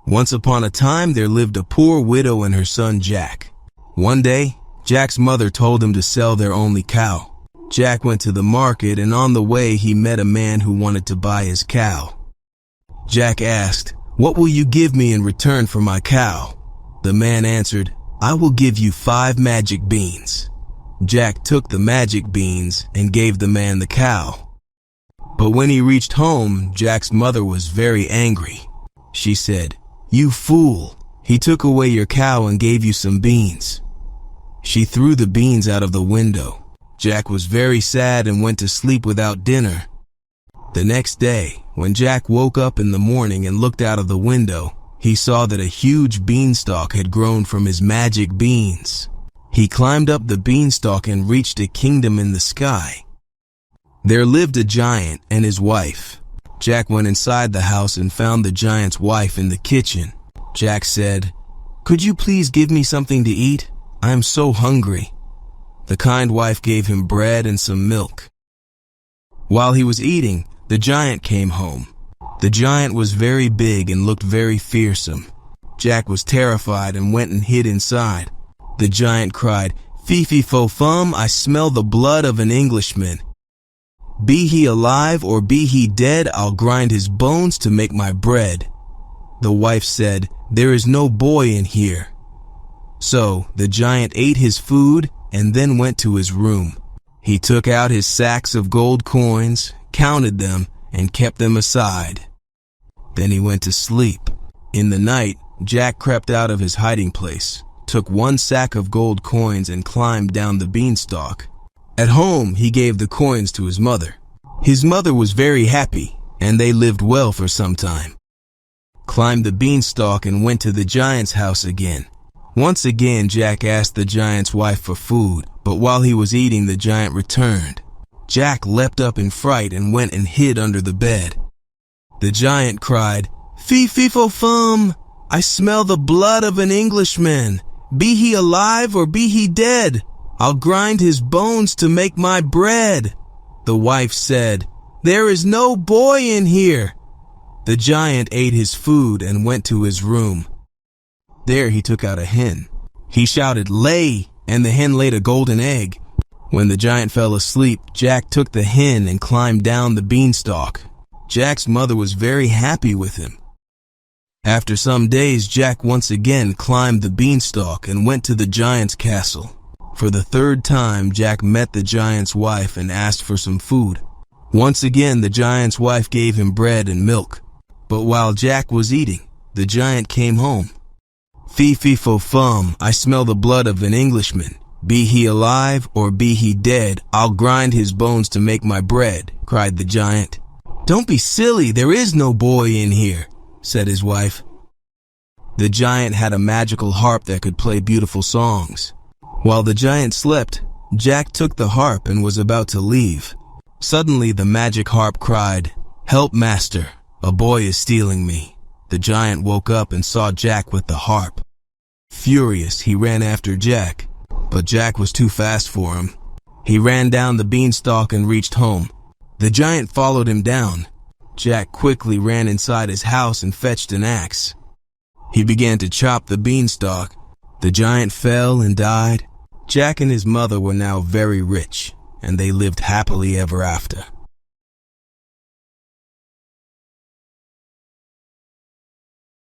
Once upon a time, there lived a poor widow and her son Jack. One day, Jack's mother told him to sell their only cow. Jack went to the market, and on the way he met a man who wanted to buy his cow. Jack asked, "What will you give me in return for my cow?" The man answered, "I will give you 5 magic beans." Jack took the magic beans and gave the man the cow. But when he reached home, Jack's mother was very angry. She said, "You fool! He took away your cow and gave you some beans." She threw the beans out of the window. Jack was very sad and went to sleep without dinner. The next day, when Jack woke up in the morning and looked out of the window, he saw that a huge beanstalk had grown from his magic beans. He climbed up the beanstalk and reached a kingdom in the sky. There lived a giant and his wife. Jack went inside the house and found the giant's wife in the kitchen. Jack said, "Could you please give me something to eat? I am so hungry." The kind wife gave him bread and some milk. While he was eating, the giant came home. The giant was very big and looked very fearsome. Jack was terrified and went and hid inside. The giant cried, "Fee-fee-fo-fum, I smell the blood of an Englishman. Be he alive or be he dead, I'll grind his bones to make my bread." The wife said, "There is no boy in here." So the giant ate his food and then went to his room. He took out his sacks of gold coins, counted them, and kept them aside. Then he went to sleep. In the night, Jack crept out of his hiding place, took 1 sack of gold coins and climbed down the beanstalk. At home, he gave the coins to his mother. His mother was very happy, and they lived well for some time. Climbed the beanstalk and went to the giant's house again. Once again, Jack asked the giant's wife for food, but while he was eating, the giant returned. Jack leapt up in fright and went and hid under the bed. The giant cried, "Fee-fee-fo-fum, I smell the blood of an Englishman. Be he alive or be he dead, I'll grind his bones to make my bread." The wife said, "There is no boy in here." The giant ate his food and went to his room. There he took out a hen. He shouted, "Lay!" and the hen laid a golden egg. When the giant fell asleep, Jack took the hen and climbed down the beanstalk. Jack's mother was very happy with him. After some days, Jack once again climbed the beanstalk and went to the giant's castle. For the 3rd time, Jack met the giant's wife and asked for some food. Once again, the giant's wife gave him bread and milk. But while Jack was eating, the giant came home. "Fee-fee-fo-fum, I smell the blood of an Englishman. Be he alive or be he dead, I'll grind his bones to make my bread," cried the giant. "Don't be silly, there is no boy in here," said his wife. The giant had a magical harp that could play beautiful songs. While the giant slept, Jack took the harp and was about to leave. Suddenly the magic harp cried, "Help, master, a boy is stealing me." The giant woke up and saw Jack with the harp. Furious, he ran after Jack, but Jack was too fast for him. He ran down the beanstalk and reached home. The giant followed him down. Jack quickly ran inside his house and fetched an axe. He began to chop the beanstalk. The giant fell and died. Jack and his mother were now very rich, and they lived happily ever after.